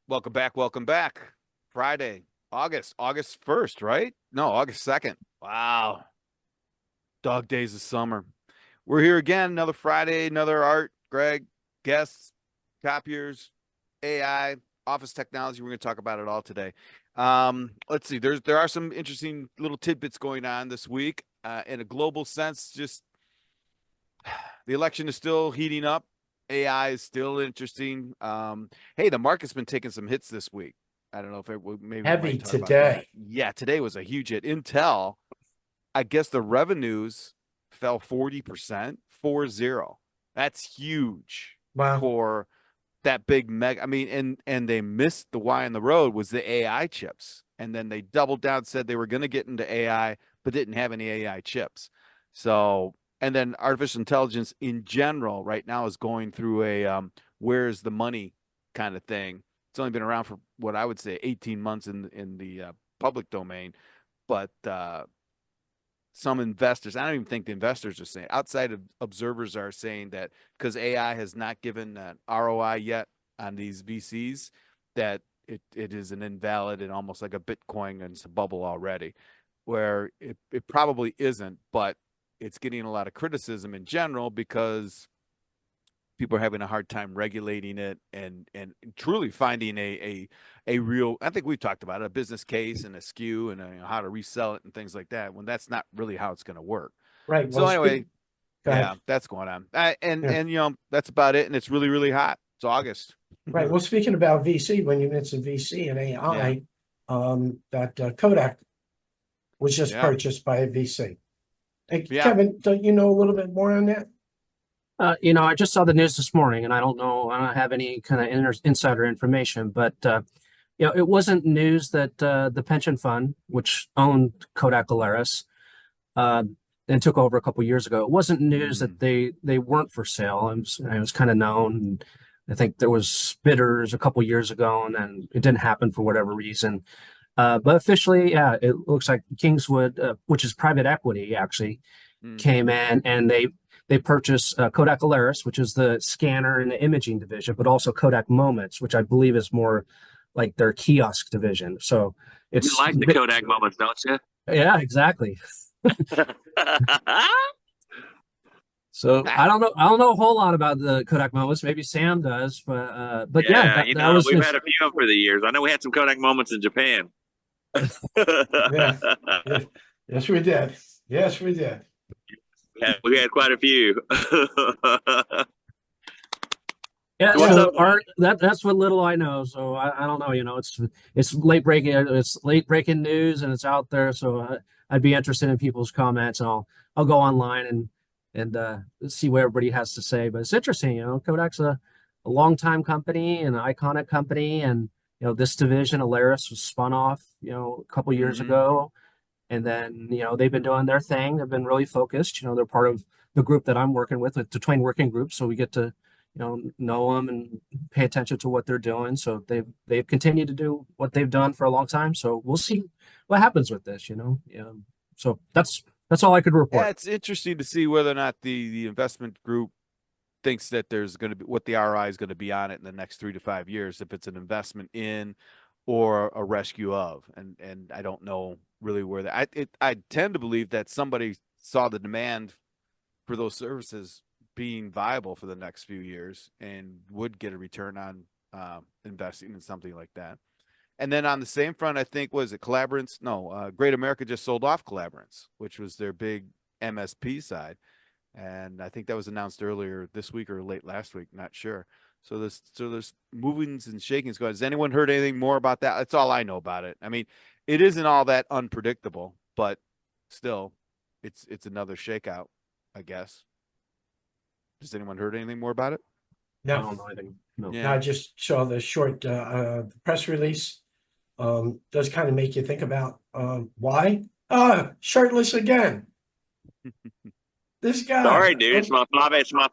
Welcome back. Welcome back. Friday, August 1st, right? No, August 2nd. Wow. Dog days of summer. We're here again, another Friday, another Art, Greg, guests, copiers, AI, office technology. We're going to talk about it all today. Let's see. There are some interesting little tidbits going on this week. In a global sense, just the election is still heating up. AI is still interesting. Hey, the market's been taking some hits this week. I don't know if maybe we Heavy might talk about that. today. Yeah, today was a huge hit. Intel, I guess the revenues fell 40%, 40. That's huge Wow. for that big mega. I mean, and they missed the Y in the road was the AI chips. And then they doubled down, said they were going to get into AI, but didn't have any AI chips. So, and then artificial intelligence in general right now is going through a where's the money kind of thing. It's only been around for what I would say 18 months in the public domain, but some investors, I don't even think the investors are saying, outside of observers are saying that because AI has not given an ROI yet on these VCs, that it is an invalid and almost like a Bitcoin and it's a bubble already, where it probably isn't, but it's getting a lot of criticism in general because people are having a hard time regulating it and truly finding a real. I think we've talked about it, a business case and a SKU and how to resell it and things like that. When that's not really how it's going to work. Right. So Well, anyway, go yeah, ahead. that's going on. And Yeah. and that's about it. And it's really really hot. It's August. Right. Well, speaking about VC, when you mentioned VC and Yeah, AI, that Kodak was just yeah, purchased by a VC. Hey, yeah. Kevin, don't you know a little bit more on that? I just saw the news this morning, and I don't know, I don't have any kind of insider information, but it wasn't news that the pension fund, which owned Kodak Alaris, uh, and took over a couple years ago, it wasn't news Mm, that they weren't for sale. It was kind of known. And I think there was bidders a couple years ago, and then it didn't happen for whatever reason. But officially, yeah, it looks like Kingswood, which is private equity, actually mm-hmm. came in and they purchased Kodak Alaris, which is the scanner and the imaging division, but also Kodak Moments, which I believe is more like their kiosk division. So You it's like the Kodak moments, don't you? yeah, exactly. So I don't know a whole lot about the Kodak Moments. Maybe Sam does, but yeah, Yeah, that was we've had just a few of them for the years. I know we had some Kodak moments in Japan. Yeah. Yeah. Yes, we did. Yes, we did. Yeah, we had quite a few. yeah. So what's Yeah. up, So man? art that's what little I know. So I don't know. It's late breaking news and it's out there. So I'd be interested in people's comments. And I'll go online and see what everybody has to say. But it's interesting. Kodak's a long time company and an iconic company, and this division, Alaris, was spun off a couple years Mm-hmm. ago, and then they've been doing their thing. They've been really focused. They're part of the group that I'm working with the Twain Working Group, so we get to know them and pay attention to what they're doing. So they've continued to do what they've done for a long time. So we'll see what happens with this. So that's all I could Yeah, report. it's interesting to see whether or not the investment group thinks that there's going to be what the ROI is going to be on it in the next 3 to 5 years, if it's an investment in or a rescue of, and I don't know really where that. I tend to believe that somebody saw the demand for those services being viable for the next few years and would get a return on investing in something like that. And then on the same front, I think was it Collaborants? No, Great America just sold off Collaborants, which was their big MSP side, and I think that was announced earlier this week or late last week, not sure. So there's movings and shakings going. Has anyone heard anything more about that? That's all I know about it. I mean, it isn't all that unpredictable, but still, it's another shakeout, I guess. Has anyone heard anything more about it? I No, don't know anything. No. no, Yeah. I just saw the short press release. Does kind of make you think about why? Shirtless again. This guy. Sorry, dude. It's my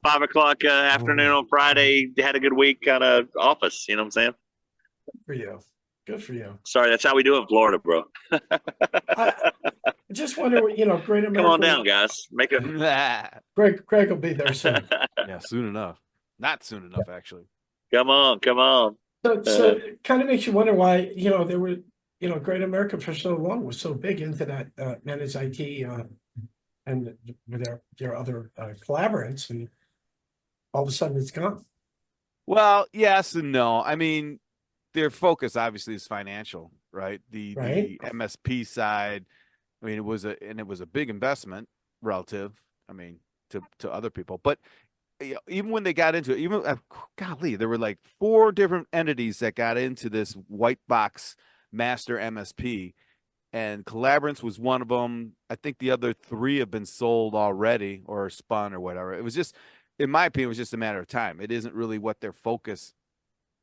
5 o'clock afternoon on Friday. Had a good week kind of office. You know what I'm saying? For you. Good for you. Sorry, that's how we do it in Florida, bro. I just wonder what, Great Come on America, down, guys. Make a Greg will be there soon. Yeah, soon enough. Not soon enough, actually. come on, come on. So it kind of makes you wonder why, there were, Great America for so long was so big into that managed IT and with their other collaborants, and all of a sudden it's gone. Well, yes and no. I mean, their focus obviously is financial, right? Right? The MSP side, I mean, it was a big investment relative, I mean, to other people. But even when they got into it, even golly, there were like 4 different entities that got into this white box master MSP, and Collaborants was one of them. I think the other 3 have been sold already or spun or whatever. It was just, in my opinion, it was just a matter of time. It isn't really what their focus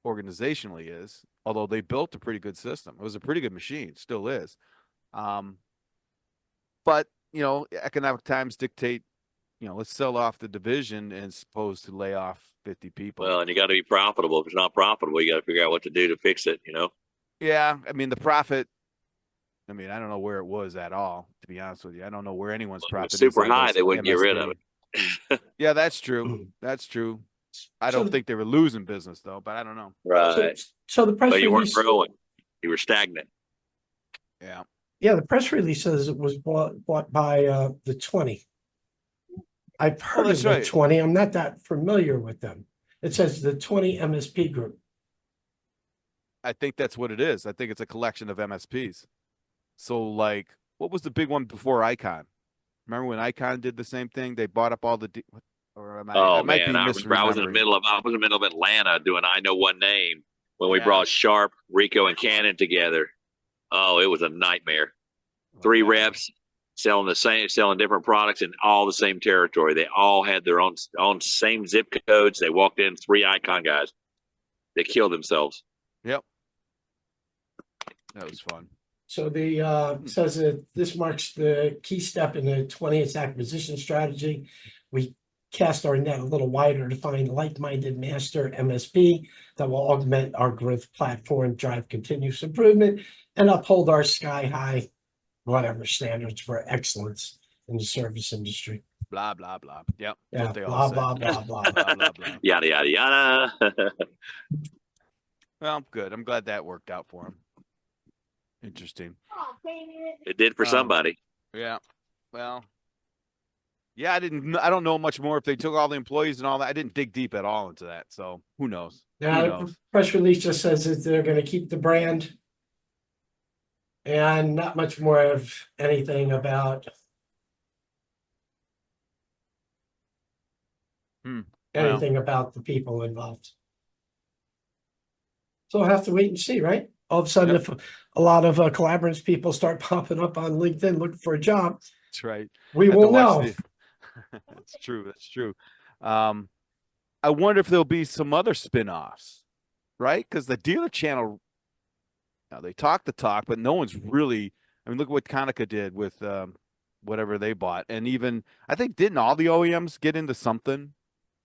organizationally is, although they built a pretty good system. It was a pretty good machine, still is. Um, but economic times dictate, let's sell off the division as opposed to lay off 50 people. Well, and you got to be profitable. If it's not profitable, you got to figure out what to do to fix it. Yeah, I mean the profit. I mean, I don't know where it was at all, to be honest with you. I don't know where anyone's If it profit was is super on high, this they wouldn't get rid of MSP. it. Yeah, that's true. That's true. I So don't the- think they were losing business though, but I don't know. So, Right. so the press But you weren't release, growing. You were stagnant. Yeah. yeah, the press release says it was bought by the 20. I've heard of that's the right. 20. I'm not that familiar with them. It says the 20 MSP group. I think that's what it is. I think it's a collection of MSPs. So like, what was the big one before Icon? Remember when Icon did the same thing? They bought up all the or am I Oh might be man, I remember I was in the misremembering. middle of Atlanta doing I Know One Name when we Yeah. brought Sharp, Rico, and Cannon together. Oh, it was a nightmare. Oh, 3 yeah. reps selling different products in all the same territory. They all had their own same zip codes. They walked in 3 Icon guys. They killed themselves. Yep. That was fun. So the says that this marks the key step in the 20th acquisition strategy. We cast our net a little wider to find like-minded master MSP that will augment our growth platform, drive continuous improvement, and uphold our sky-high, whatever standards for excellence in the service industry. Blah blah blah. Yep. That's Yeah, what they all blah, said. blah, blah, blah. Blah blah blah. Yada yada yada. Well, good. I'm glad that worked out for him. Interesting. It did for somebody. Yeah. Well. Yeah, I don't know much more if they took all the employees and all that. I didn't dig deep at all into that. So who knows? Now, the press release just says that they're going to keep the brand and not much more of anything about anything about the people involved. So we'll have to wait and see, right? All of a sudden, if a lot of Collaborants people start popping up on LinkedIn looking for a job, That's right. we Have to will watch know. That's true. That's true. I wonder if there'll be some other spin-offs, right? Because the dealer channel, they talk the talk, but no one's really. I mean, look at what Konica did with whatever they bought, and even I think didn't all the OEMs get into something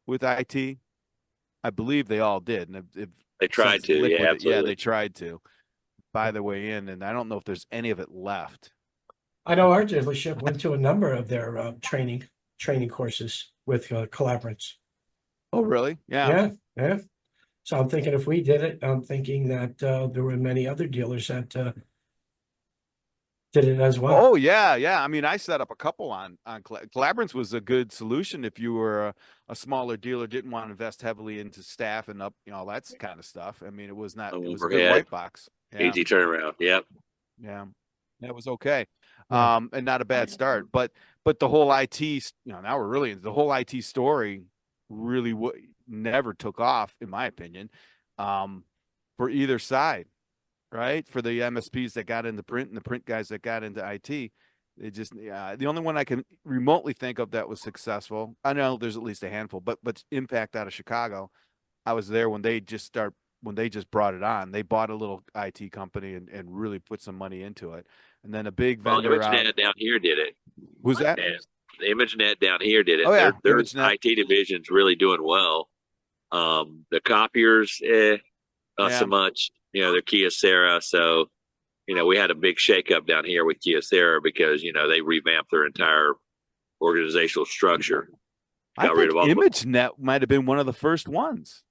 with IT? I believe they all did, and if They tried to. Yeah, absolutely. they tried to buy their way in, and I don't know if there's any of it left. I know our dealership went to a number of their training courses with Collaborants. Oh, really? Yeah. Yeah. So I'm thinking if we did it, I'm thinking that there were many other dealers that did it as well. Oh, yeah. I mean, I set up a couple on Collaborants was a good solution if you were a smaller dealer, didn't want to invest heavily into staff and all that kind of stuff. I mean, it was a good white box. Yeah. Easy turnaround. Yep. Yeah. That was okay. Yeah. And not a bad start, but the whole IT, now we're really into the whole IT story really never took off, in my opinion, for either side, right? For the MSPs that got into print and the print guys that got into IT, it just, the only one I can remotely think of that was successful. I know there's at least a handful, but Impact out of Chicago, I was there when they just brought it on. They bought a little IT company and really put some money into it. And then a big vendor ImageNet down here did it. Who's that? Yeah. The ImageNet down here did it. Oh, yeah. Their ImageNet. IT division's really doing well. The copiers, not so much. They're Kyocera. So, we had a big shakeup down here with Kyocera because, they revamped their entire organizational structure. I think ImageNet might have been one of the first ones.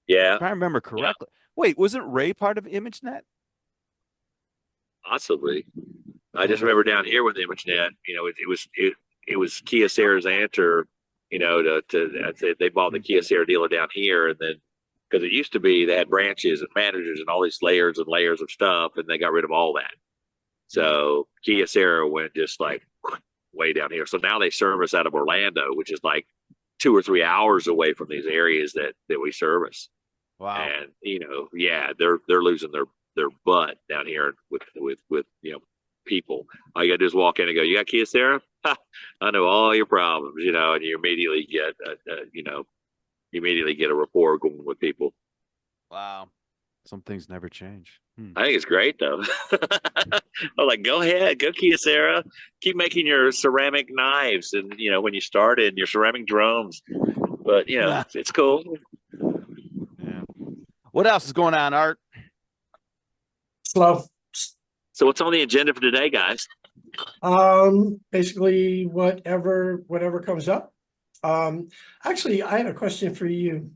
Yeah. If I remember correctly. Wait, wasn't Ray part of ImageNet? Possibly. I just remember down here with ImageNet, it was Kyocera's answer, I'd say they bought the Kyocera dealer down here, and then because it used to be they had branches and managers and all these layers and layers of stuff, and they got rid of all that. So Kyocera went just like way down here. So now they service out of Orlando, which is like 2 or 3 hours away from these areas that we service. Wow. And they're losing their butt down here with people. All you gotta do is walk in and go, "You got Kyocera? I know all your problems," and you immediately get a rapport going with people. Wow. Some things never change. I think it's great though. I'm like, go ahead, go Kyocera. Keep making your ceramic knives, and when you started your ceramic drones. But it's cool. Yeah. What else is going on, Art? Slow. So what's on the agenda for today, guys? Basically whatever comes up. Actually, I had a question for you.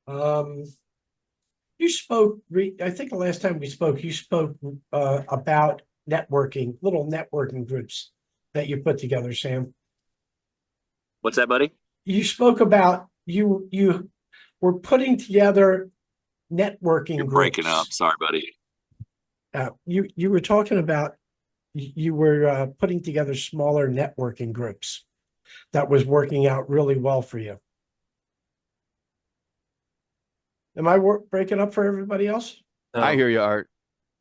You spoke, I think the last time we spoke, you spoke about little networking groups that you put together, Sam. What's that, buddy? You spoke about you were putting together networking You're groups. breaking up. Sorry, buddy. You were talking about you were putting together smaller networking groups that was working out really well for you. Am I breaking up for everybody else? No, I hear you, Art.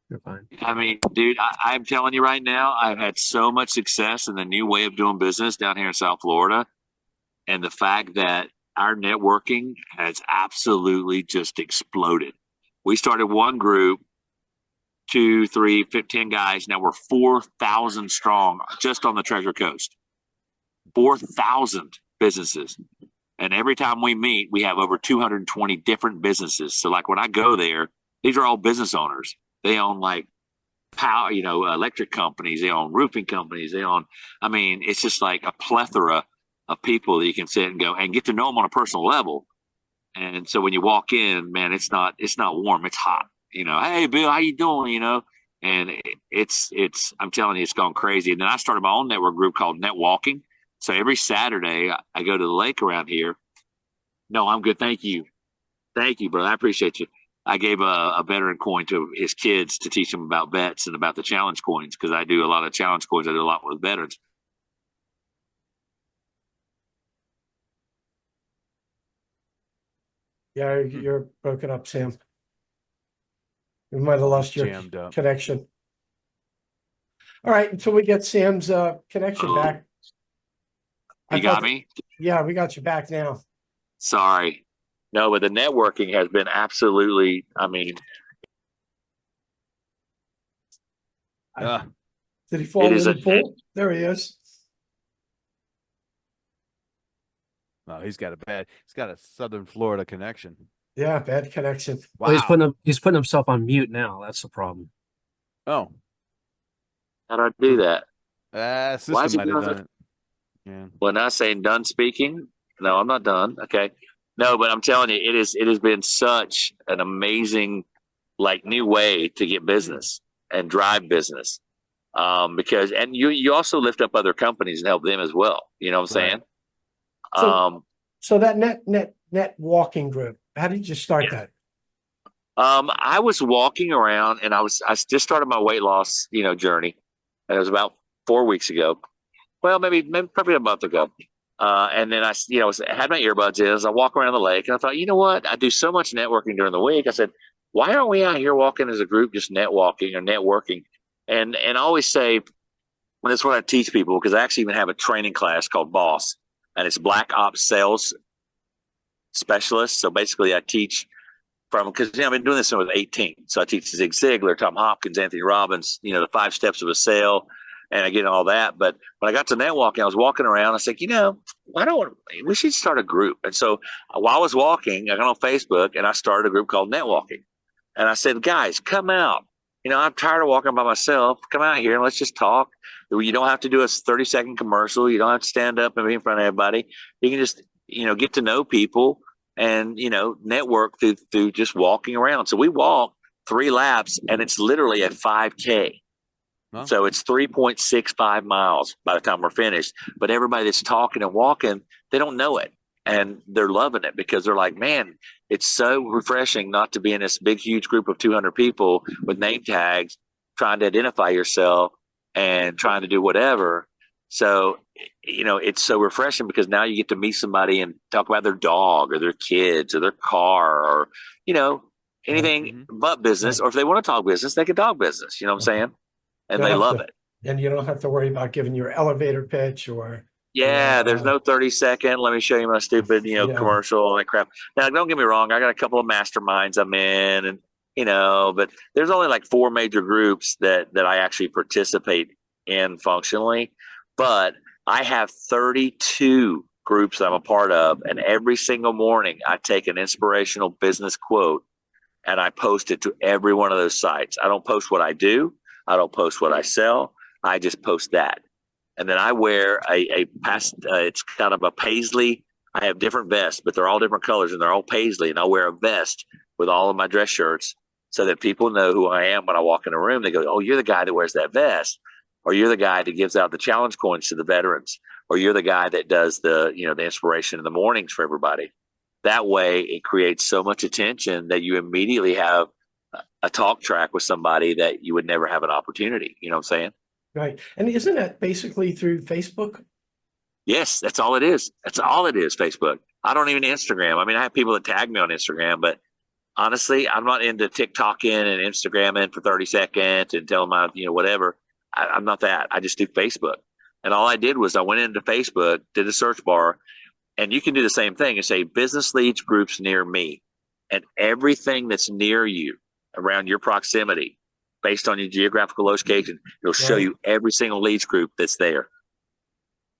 you're fine. I mean, dude, I'm telling you right now, I've had so much success in the new way of doing business down here in South Florida. And the fact that our networking has absolutely just exploded. We started one group, 2, 3, 15 guys. Now we're 4,000 strong just on the Treasure Coast. 4,000 businesses. And every time we meet, we have over 220 different businesses. So like when I go there, these are all business owners. They own like power, electric companies. They own roofing companies. It's just like a plethora of people that you can sit and go and get to know them on a personal level. And so when you walk in, man, it's not warm. It's hot. Hey, Bill, how you doing? And I'm telling you, it's gone crazy. And then I started my own network group called Net Walking. So every Saturday I go to the lake around here. No, I'm good. Thank you. Thank you, brother. I appreciate you. I gave a veteran coin to his kids to teach them about bets and about the challenge coins, because I do a lot of challenge coins. I do a lot with veterans. Yeah, you're broken up, Sam. We might have lost your Jammed up. connection. All right, until we get Sam's connection back. You got me? Yeah, we got you back now. Sorry. No, but the networking has been absolutely, Did he fall in the pool? There he is. No, he's got a Southern Florida connection. Yeah, bad connection. Wow. Well, he's putting himself on mute now. That's the problem. Oh. How do I do that? System might have done it. Yeah. When I say done speaking, no, I'm not done. Okay. No, but I'm telling you, it has been such an amazing, new way to get business and drive business. Because you also lift up other companies and help them as well. You know what I'm saying? So that net walking group, how did you start that? I was walking around and I just started my weight loss, journey. And it was about 4 weeks ago. Well, maybe probably a month ago. And then I had my earbuds in as I walk around the lake, and I thought, you know what? I do so much networking during the week. I said, why aren't we out here walking as a group, just net walking or networking? And I always say, and that's what I teach people, because I actually even have a training class called Boss, and it's Black Ops Sales Specialist. So basically I teach because I've been doing this since I was 18. So I teach Zig Ziglar, Tom Hopkins, Anthony Robbins, the 5 steps of a sale, and I get all that. But when I got to networking, I was walking around. I said, we should start a group. And so while I was walking, I got on Facebook and I started a group called Netwalking. And I said, guys, come out. I'm tired of walking by myself. Come out here and let's just talk. You don't have to do a 30-second commercial. You don't have to stand up and be in front of everybody. You can just, get to know people and, network through just walking around. So we walk 3 laps and it's literally a 5K. Wow. So it's 3.65 miles by the time we're finished. But everybody that's talking and walking, they don't know it. And they're loving it because they're like, man, it's so refreshing not to be in this big, huge group of 200 people with name tags trying to identify yourself and trying to do whatever. So, it's so refreshing because now you get to meet somebody and talk about their dog or their kids or their car or, anything but business. Or if they want to talk business, they can talk business. You know what I'm saying? And they love it. And you don't have to worry about giving your elevator pitch or. Yeah, there's no 30-second. Let me show you my stupid, commercial and that crap. Now, don't get me wrong. I got a couple of masterminds I'm in, and but there's only like 4 major groups that I actually participate in functionally. But I have 32 groups that I'm a part of, and every single morning I take an inspirational business quote and I post it to every one of those sites. I don't post what I do. I don't post what I sell. I just post that. And then I wear it's kind of a paisley. I have different vests, but they're all different colors and they're all paisley. And I wear a vest with all of my dress shirts so that people know who I am when I walk in a room. They go, oh, you're the guy that wears that vest. Or you're the guy that gives out the challenge coins to the veterans. Or you're the guy that does the inspiration in the mornings for everybody. That way it creates so much attention that you immediately have a talk track with somebody that you would never have an opportunity. You know what I'm saying? Right. And isn't that basically through Facebook? Yes, that's all it is. That's all it is, Facebook. I don't even Instagram. I mean, I have people that tag me on Instagram, but honestly, I'm not into TikToking and Instagramming for 30 seconds and telling my, whatever. I'm not that. I just do Facebook. And all I did was I went into Facebook, did a search bar, and you can do the same thing and say business leads groups near me. And everything that's near you around your proximity, based on your geographical location, it'll show you every single leads group that's there.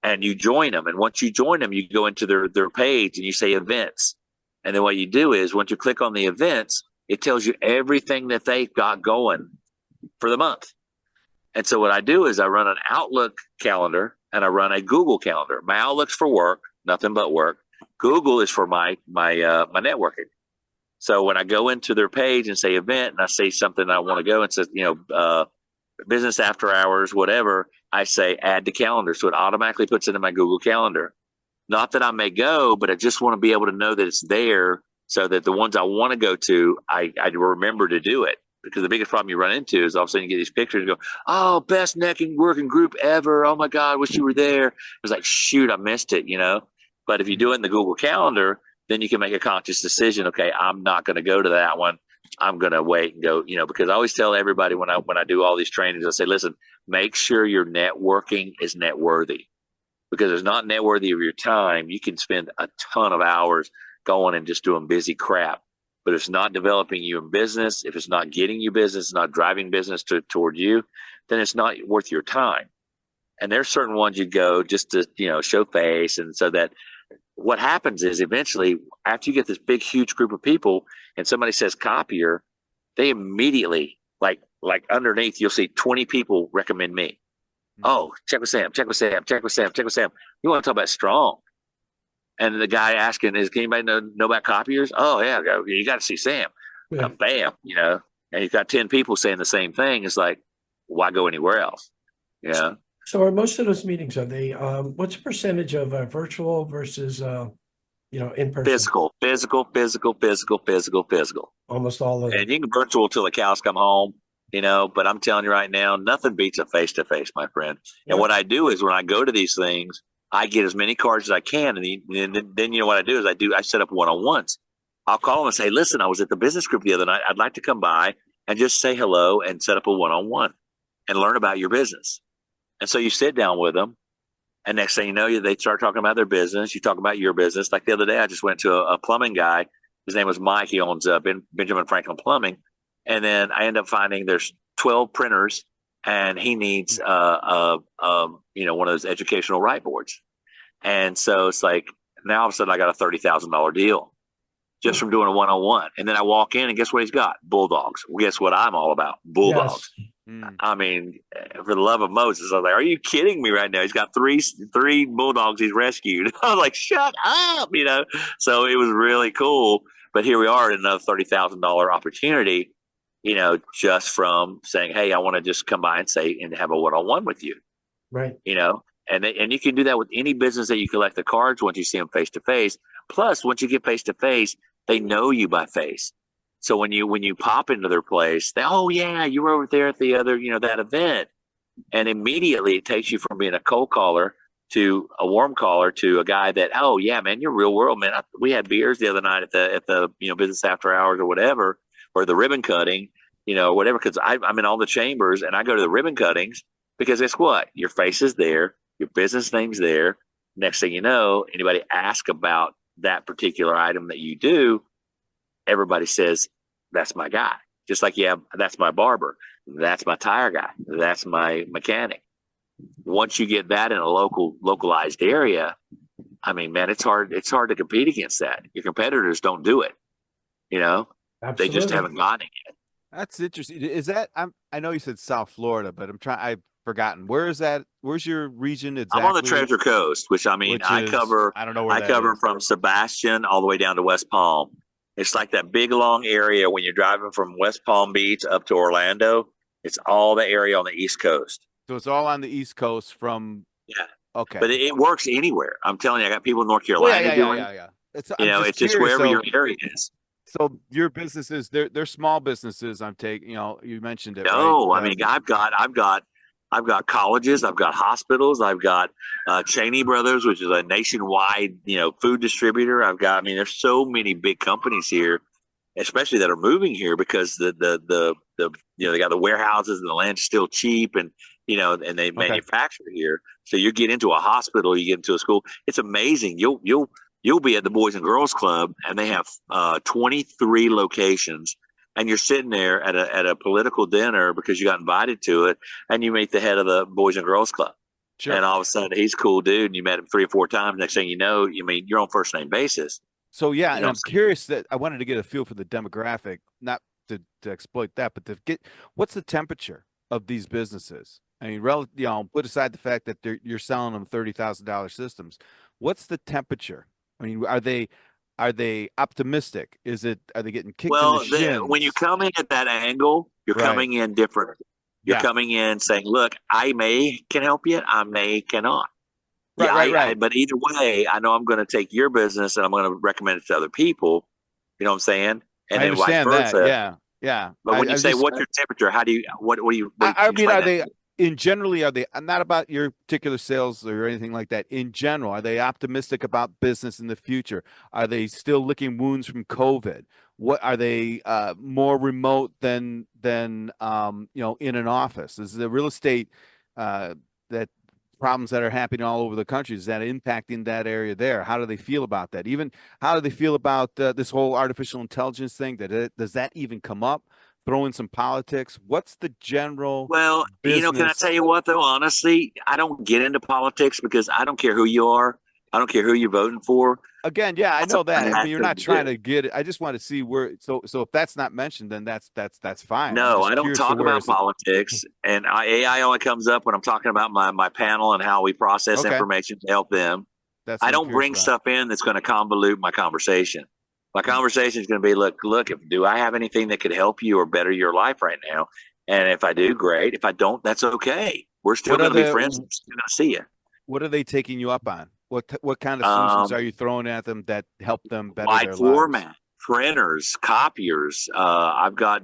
And you join them. And once you join them, you go into their page and you say events. And then what you do is once you click on the events, it tells you everything that they've got going for the month. And so what I do is I run an Outlook calendar and I run a Google calendar. My Outlook's for work, nothing but work. Google is for my networking. So when I go into their page and say event and I say something I want to go and says, business after hours, whatever, I say add to calendar. So it automatically puts it in my Google calendar. Not that I may go, but I just want to be able to know that it's there so that the ones I want to go to, I remember to do it. Because the biggest problem you run into is all of a sudden you get these pictures and go, oh, best networking group ever. Oh, my God, wish you were there. It's like, shoot, I missed it, But if you do it in the Google calendar, then you can make a conscious decision. Okay, I'm not going to go to that one. I'm going to wait and go, because I always tell everybody when I do all these trainings, I say, listen, make sure your networking is net worthy, because it's not net worthy of your time. You can spend a ton of hours going and just doing busy crap, but if it's not developing you in business, if it's not getting you business, it's not driving business toward you, then it's not worth your time. And there's certain ones you go just to, show face. And so that what happens is eventually after you get this big, huge group of people and somebody says copier, they immediately like underneath, you'll see 20 people recommend me. Oh, check with Sam, check with Sam, check with Sam, check with Sam. You want to talk about strong. And the guy asking, can anybody know about copiers? Oh yeah. You got to see Sam. Yeah. Bam, and you've got 10 people saying the same thing. It's like, why go anywhere else? Yeah. So are most of those meetings, are they, what's the percentage of virtual versus, in person? Physical. Almost all of it. And you can virtual till the cows come home, but I'm telling you right now, nothing beats a face-to-face, my friend. Yeah. And what I do is when I go to these things, I get as many cards as I can. And then what I do is I set up one-on-ones. I'll call them and say, listen, I was at the business group the other night. I'd like to come by and just say hello and set up a one-on-one and learn about your business. And so you sit down with them, and next thing you know, they start talking about their business. You talk about your business. Like the other day, I just went to a plumbing guy. His name was Mike. He owns Benjamin Franklin Plumbing. And then I end up finding there's 12 printers, and he needs one of those educational whiteboards. And so it's like now all of a sudden I got a $30,000 deal just from doing a one-on-one. And then I walk in, and guess what he's got? Bulldogs. Well, guess what I'm all about? Bulldogs. Yes. I mean, for the love of Moses, I was like, "Are you kidding me right now?" He's got three bulldogs he's rescued. I was like, "Shut up!" So it was really cool. But here we are at another $30,000 opportunity. Just from saying, "Hey, I want to just come by and say and have a one-on-one with you." Right. And you can do that with any business that you collect the cards once you see them face to face. Plus, once you get face to face, they know you by face. So when you pop into their place, oh yeah, you were over there at the other, that event, and immediately it takes you from being a cold caller to a warm caller to a guy that, oh yeah, man, you're real world, man. We had beers the other night at the business after hours or whatever, or the ribbon cutting, whatever. Because I'm in all the chambers and I go to the ribbon cuttings because guess what? Your face is there, your business name's there. Next thing you know, anybody ask about that particular item that you do, everybody says, that's my guy. Just like, yeah, that's my barber. That's my tire guy. That's my mechanic. Once you get that in a localized area, I mean, man, it's hard to compete against that. Your competitors don't do it. They just Absolutely. haven't gotten it yet. That's interesting. Is that I know you said South Florida, but I've forgotten. Where is that? Where's your region exactly? I'm on the Treasure Coast, which I mean, I don't know where I that cover is. from Sebastian all the way down to West Palm. It's like that big long area when you're driving from West Palm Beach up to Orlando. It's all the area on the East Coast. So it's all on the East Coast from. Yeah. Okay. But it works anywhere. I'm telling you, I got people in North Well, Carolina doing yeah. it's just wherever your area is. So your businesses, they're small businesses. I'm taking, you mentioned it, No, right? I mean, I've got colleges, I've got hospitals, I've got Cheney Brothers, which is a nationwide, food distributor. I mean, there's so many big companies here, especially that are moving here because the they got the warehouses and the land's still cheap and and they manufacture here. So you get into a hospital, you get into a school. It's amazing. You'll be at the Boys and Girls Club and they have 23 locations. And you're sitting there at a political dinner because you got invited to it, and you meet the head of the Boys and Girls Club. Sure. And all of a sudden, he's a cool dude, and you met him 3 or 4 times. Next thing you know, you're on first name basis. So yeah, and I'm curious that I wanted to get a feel for the demographic, not to exploit that, but to get what's the temperature of these businesses. I mean, put aside the fact that you're selling them $30,000 systems. What's the temperature? I mean, are they optimistic? Are they getting kicked in the shins? When you come in at that angle, you're coming in different. You're coming in saying, "Look, I can help you. I may cannot." Right. But either way, I know I'm going to take your business and I'm going to recommend it to other people. You know what I'm saying? And I understand vice versa. that. Yeah. But when you say, "What's your temperature?" How do you? What do you? I mean, are they? Generally, are they not about your particular sales or anything like that? In general, are they optimistic about business in the future? Are they still licking wounds from COVID? What are they more remote than in an office? Is the real estate that problems that are happening all over the country, is that impacting that area there? How do they feel about that? Even how do they feel about this whole artificial intelligence thing? Does that even come up? Throw in some politics. What's the general? Well, business? Can I tell you what though? Honestly, I don't get into politics because I don't care who you are. I don't care who you're voting for. Again, yeah, I know that. I mean, you're not trying to get it. I just want to see where. So if that's not mentioned, then that's fine. No, I don't talk about politics, and AI only comes up when I'm talking about my panel and how we process information to help them. I don't bring stuff in that's going to convolute my conversation. My conversation is going to be, look, do I have anything that could help you or better your life right now? And if I do, great. If I don't, that's okay. We're still going to be friends. I'm still going to see you. What are they taking you up on? What kind of solutions are you throwing at them that help them better wide their format, lives? Printers, copiers. I've got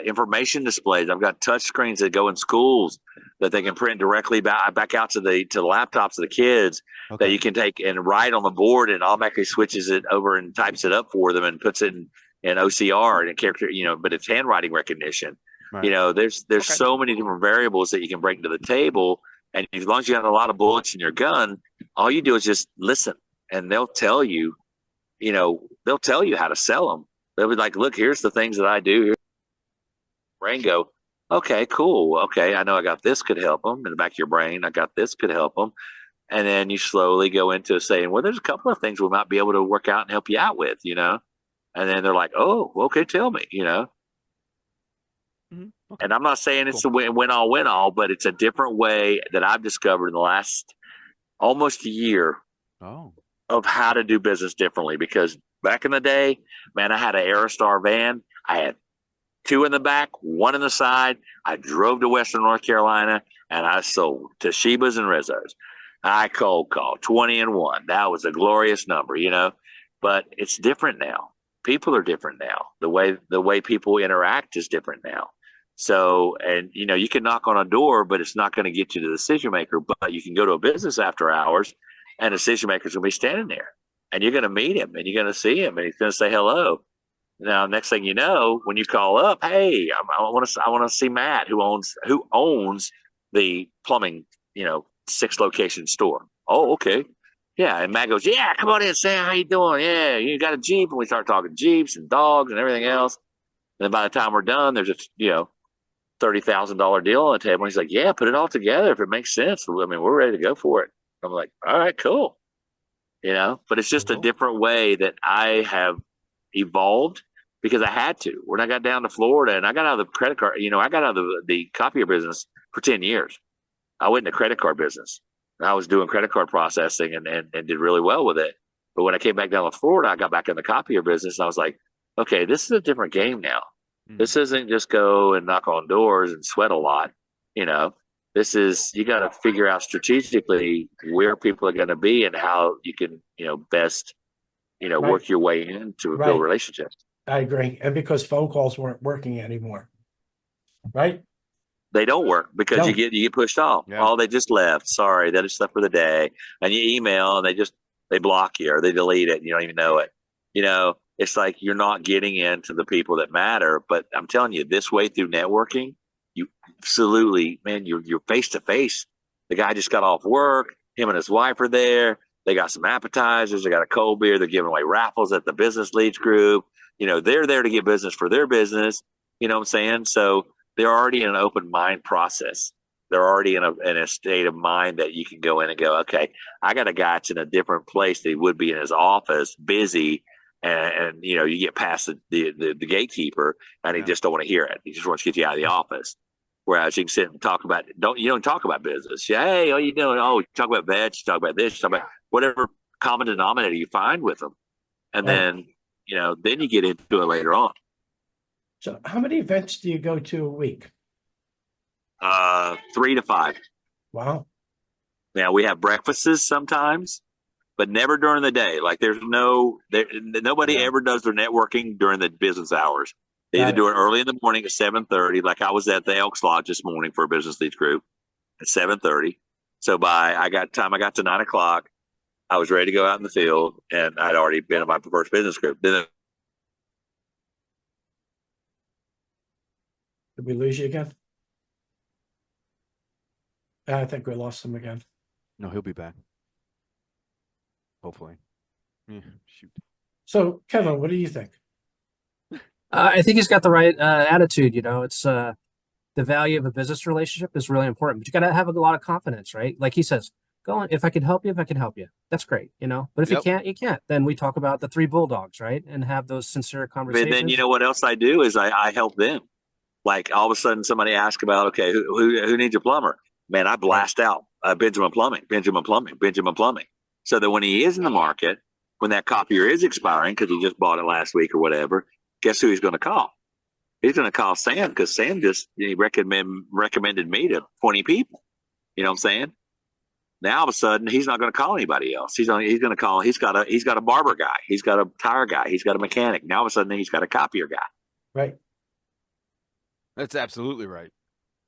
information displays. I've got touch screens that go in schools that they can print directly back out to the laptops of the kids that you can take and write on the board and automatically switches it over and types it up for them and puts it in OCR and a character, but it's handwriting recognition. Right. There's so many different variables that you can bring to the table. And as long as you have a lot of bullets in your gun, all you do is just listen, and they'll tell you, how to sell them. They'll be like, look, here's the things that I do. Here's brain go, okay, cool. Okay, I know I got this could help them. In the back of your brain, I got this could help them. And then you slowly go into saying, well, there's a couple of things we might be able to work out and help you out with, And then they're like, oh, okay, tell me, Mm-hmm. Okay. And I'm not saying it's a win all, but it's a different way that I've discovered in the last almost a year Oh. of how to do business differently. Because back in the day, man, I had an Aerostar van. I had two in the back, one in the side. I drove to Western North Carolina and I sold Toshibas and Rizzos. I cold called 20 and 1. That was a glorious number, you know. But it's different now. People are different now. The way people interact is different now. So, and you know, you can knock on a door, but it's not going to get you to the decision maker. But you can go to a business after hours, and the decision maker's going to be standing there, and you're going to meet him, and you're going to see him, and he's going to say hello. Now, next thing you know, when you call up, hey, I want to see Matt, who owns the plumbing, you know, 6-location store. Oh, okay. Yeah, and Matt goes, yeah, come on in, Sam. How you doing? Yeah, you got a Jeep, and we start talking Jeeps and dogs and everything else. And then by the time we're done, there's just $30,000 deal on the table. And he's like, yeah, put it all together if it makes sense. I mean, we're ready to go for it. I'm like, all right, cool. You know, but it's just a different way that I have evolved because I had to. When I got down to Florida and I got out of the credit card, you know, I got out of the copier business for 10 years. I went into credit card business. I was doing credit card processing and did really well with it. But when I came back down to Florida, I got back in the copier business. And I was like, okay, this is a different game now. This isn't just go and knock on doors and sweat a lot. You know, this is, you got to figure out strategically where people are going to be and how you can, you know, best, you know, work your way in to build relationships. I agree. And because phone calls weren't working anymore, right? They don't work because you get pushed off. Yeah. Oh, they just left. Sorry, that is stuff for the day. And you email and they block you or they delete it and you don't even know it. You know, it's like you're not getting into the people that matter. But I'm telling you, this way through networking, you absolutely, man, you're face to face. The guy just got off work. Him and his wife are there. They got some appetizers. They got a cold beer. They're giving away raffles at the business leads group. You know, they're there to get business for their business. You know what I'm saying? So they're already in an open mind process. They're already in a state of mind that you can go in and go, okay, I got a guy that's in a different place that he would be in his office, busy, and you know, you get past the gatekeeper, and he just don't want to hear it. He just wants to get you out of the office. Whereas you can sit and talk about you don't talk about business. Yeah, hey, how you doing? Oh, you talk about veg, you talk about this, you talk about whatever common denominator you find with them, and then you know, then you get into it later on. So how many events do you go to a week? 3 to 5. Wow. Now we have breakfasts sometimes, but never during the day. Like nobody ever does their networking during the business hours. They either do it early in the morning at 7:30. Like I was at the Elks Lodge this morning for a business leads group at 7:30. So I got to 9 o'clock, I was ready to go out in the field, and I'd already been in my first business group. Then did we lose you again? I think we lost him again. No, he'll be back. Hopefully. Yeah, shoot. So, Kevin, what do you think? I think he's got the right attitude. You know, it's the value of a business relationship is really important, but you got to have a lot of confidence, right? Like he says, go on. If I can help you, that's great, you know. But if you can't, you can't. Then we talk about the 3 bulldogs, right? And have those sincere conversations. But then you know what else I do is I help them. Like all of a sudden somebody asks about, okay, who needs a plumber? Man, I blast out Benjamin Plumbing. So that when he is in the market, when that copier is expiring, because he just bought it last week or whatever, guess who he's going to call? He's going to call Sam, because Sam he recommended me to 20 people. You know what I'm saying? Now all of a sudden he's not going to call anybody else. He's going to call. He's got a barber guy. He's got a tire guy. He's got a mechanic. Now all of a sudden he's got a copier guy. Right. That's absolutely right.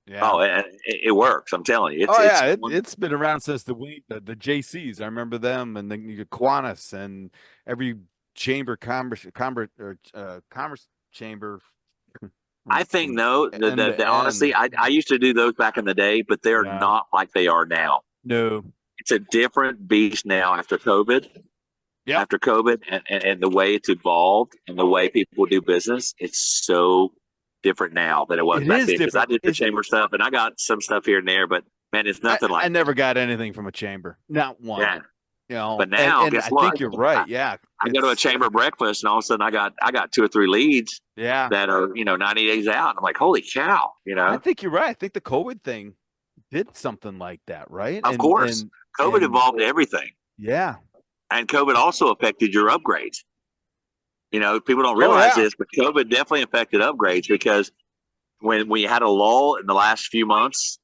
Yeah. Oh, and it works. I'm telling you. It's been around since the JCs. I remember them, and the Kiwanis, and every commerce chamber. I think honestly, I used to do those back in the day, but they're not like they are now. No, it's a different beast now after COVID. Yeah, after COVID, and the way it's evolved and the way people do business, it's so different now than it was back then. Because I did the chamber stuff, and I got some stuff here and there, but man, it's nothing like. I never got anything from a chamber, not one. Yeah. You know, But now, and guess I what? think you're right. Yeah. I go to a chamber breakfast, and all of a sudden, I got 2 or 3 leads Yeah. that are 90 days out. I'm like, holy cow, I think you're right. I think the COVID thing did something like that, right? Of course, COVID and evolved everything, yeah. and COVID also affected your upgrades. People don't Oh realize yeah. this, but COVID definitely affected upgrades because when we had a lull in the last few months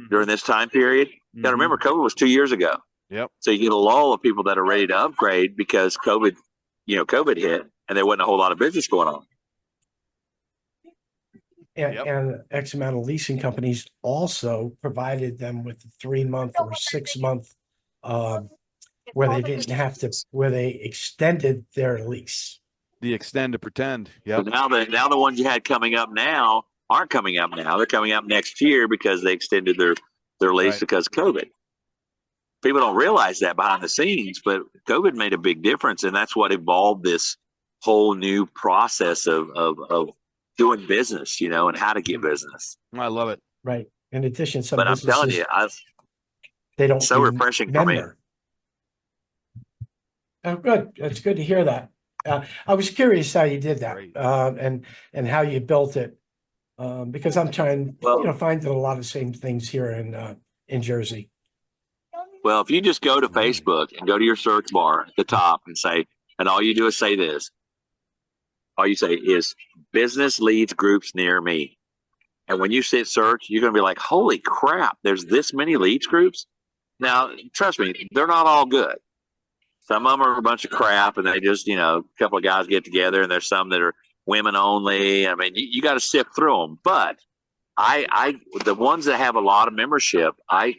during this time period, you got to remember COVID was 2 years ago. Yep. So you get a lull of people that are ready to upgrade because COVID hit and there wasn't a whole lot of business going on. And X amount of leasing companies also provided them with a 3-month or 6-month where they extended their lease. The extend to pretend. So Yep. now the ones you had coming up now aren't coming up now. They're coming up next year because they extended their lease because of COVID. People don't realize that behind the scenes, but COVID made a big difference, and that's what evolved this whole new process of doing business, and how to get business. I love it. Right. In addition, some But I'm businesses, telling you, they don't so refreshing for me. remember. Oh, good. It's good to hear that. I was curious how you did that, Great. and how you built it, because I'm trying, finding a lot of same things here in Jersey. Well, if you just go to Facebook and go to your search bar at the top and say, and all you do is say this, all you say is business leads groups near me. And when you sit search, you're going to be like, holy crap, there's this many leads groups. Now, trust me, they're not all good. Some of them are a bunch of crap, and they just, a couple of guys get together, and there's some that are women only. I mean, you got to sift through them. But the ones that have a lot of membership, I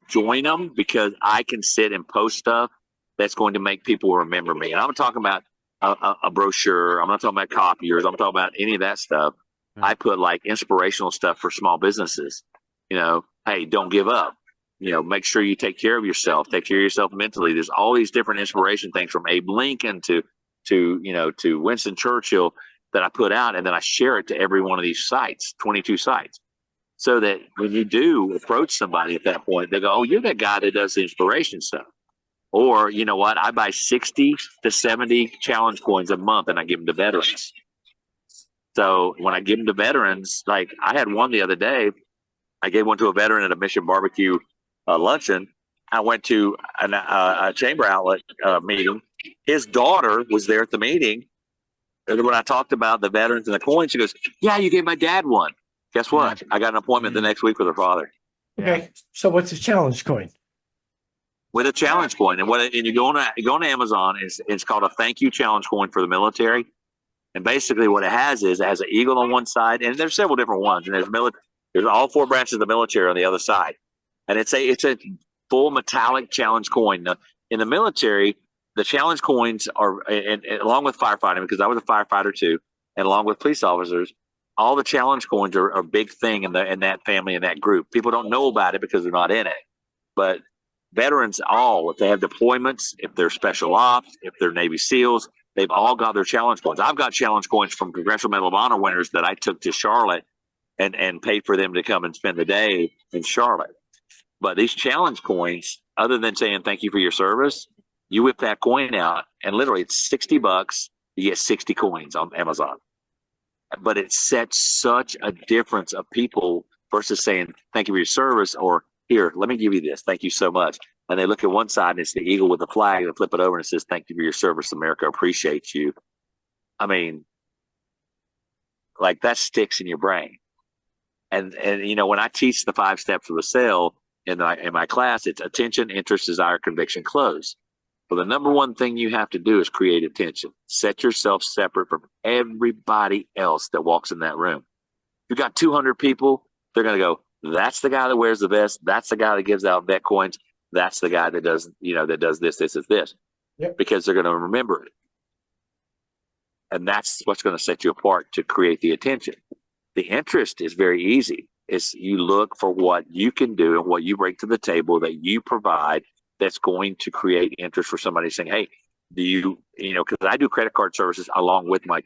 join them because I can sit and post stuff that's going to make people remember me. And I'm talking about a brochure. I'm not talking about copiers. I'm talking about any of that stuff. I put like inspirational stuff for small businesses. Hey, don't give up. Make sure you take care of yourself. Take care of yourself mentally. There's all these different inspiration things from Abe Lincoln to Winston Churchill that I put out, and then I share it to every one of these sites, 22 sites, so that when you do approach somebody at that point, they go, "Oh, you're that guy that does the inspiration stuff." Or, you know what? I buy 60 to 70 challenge coins a month, and I give them to veterans. So when I give them to veterans, like I had one the other day, I gave one to a veteran at a Mission Barbecue luncheon. I went to a chamber outlet meeting. His daughter was there at the meeting. And when I talked about the veterans and the coins, she goes, "Yeah, you gave my dad one." Guess what? I got an appointment the next week with her father. Okay. So what's a challenge coin? With a challenge coin, and you go on Amazon. It's called a thank you challenge coin for the military. And basically, what it has is it has an eagle on one side, and there's several different ones. And there's all 4 branches of the military on the other side, and it's a full metallic challenge coin. Now, in the military, the challenge coins are, and along with firefighting, because I was a firefighter too, and along with police officers, all the challenge coins are a big thing in that family, in that group. People don't know about it because they're not in it, but veterans if they have deployments, if they're special ops, if they're Navy SEALs, they've all got their challenge coins. I've got challenge coins from Congressional Medal of Honor winners that I took to Charlotte and paid for them to come and spend the day in Charlotte. But these challenge coins, other than saying thank you for your service, you whip that coin out, and literally it's $60. You get 60 coins on Amazon. But it sets such a difference of people versus saying thank you for your service, or here, let me give you this. Thank you so much. And they look at one side and it's the eagle with the flag, and flip it over and it says, "Thank you for your service. America appreciates you." I mean, like that sticks in your brain. And when I teach the 5 steps of the sale in my class, it's attention, interest, desire, conviction, close. Well, the number one thing you have to do is create attention. Set yourself separate from everybody else that walks in that room. If you've got 200 people, they're going to go, "That's the guy that wears the vest. That's the guy that gives out vet coins. That's the guy that does, this. Yep. Because they're going to remember it. And that's what's going to set you apart to create the attention. The interest is very easy. It's you look for what you can do and what you bring to the table that you provide that's going to create interest for somebody saying, "Hey, do you, because I do credit card services along with my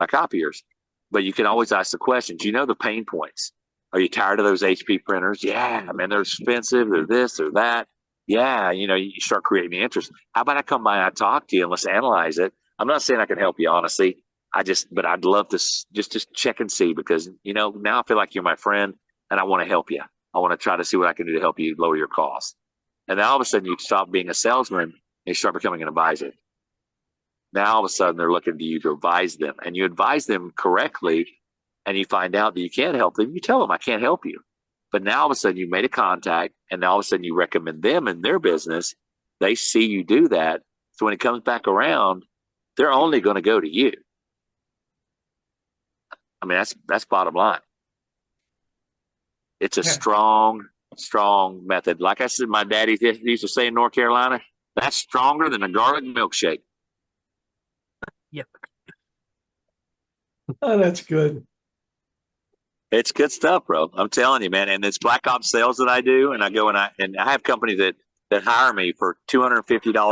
copiers, but you can always ask the questions. The pain points. Are you tired of those HP printers? Yeah, man, they're expensive. They're this or that. Yeah, you start creating the interest. How about I come by and I talk to you and let's analyze it? I'm not saying I can help you, honestly. But I'd love to just check and see because, now I feel like you're my friend and I want to help you. I want to try to see what I can do to help you lower your costs. And then all of a sudden you stop being a salesman and you start becoming an advisor. Now all of a sudden they're looking to you to advise them and you advise them correctly and you find out that you can't help them. You tell them, I can't help you. But now all of a sudden you made a contact and now all of a sudden you recommend them in their business. They see you do that. So when it comes back around, they're only going to go to you. I mean, that's bottom line. It's a strong method. Like I said, my daddy used to say in North Carolina, that's stronger than a garlic milkshake. Yep. Oh, that's good. It's good stuff, bro. I'm telling you, man. And it's black ops sales that I do, and I go and I have companies that hire me for $250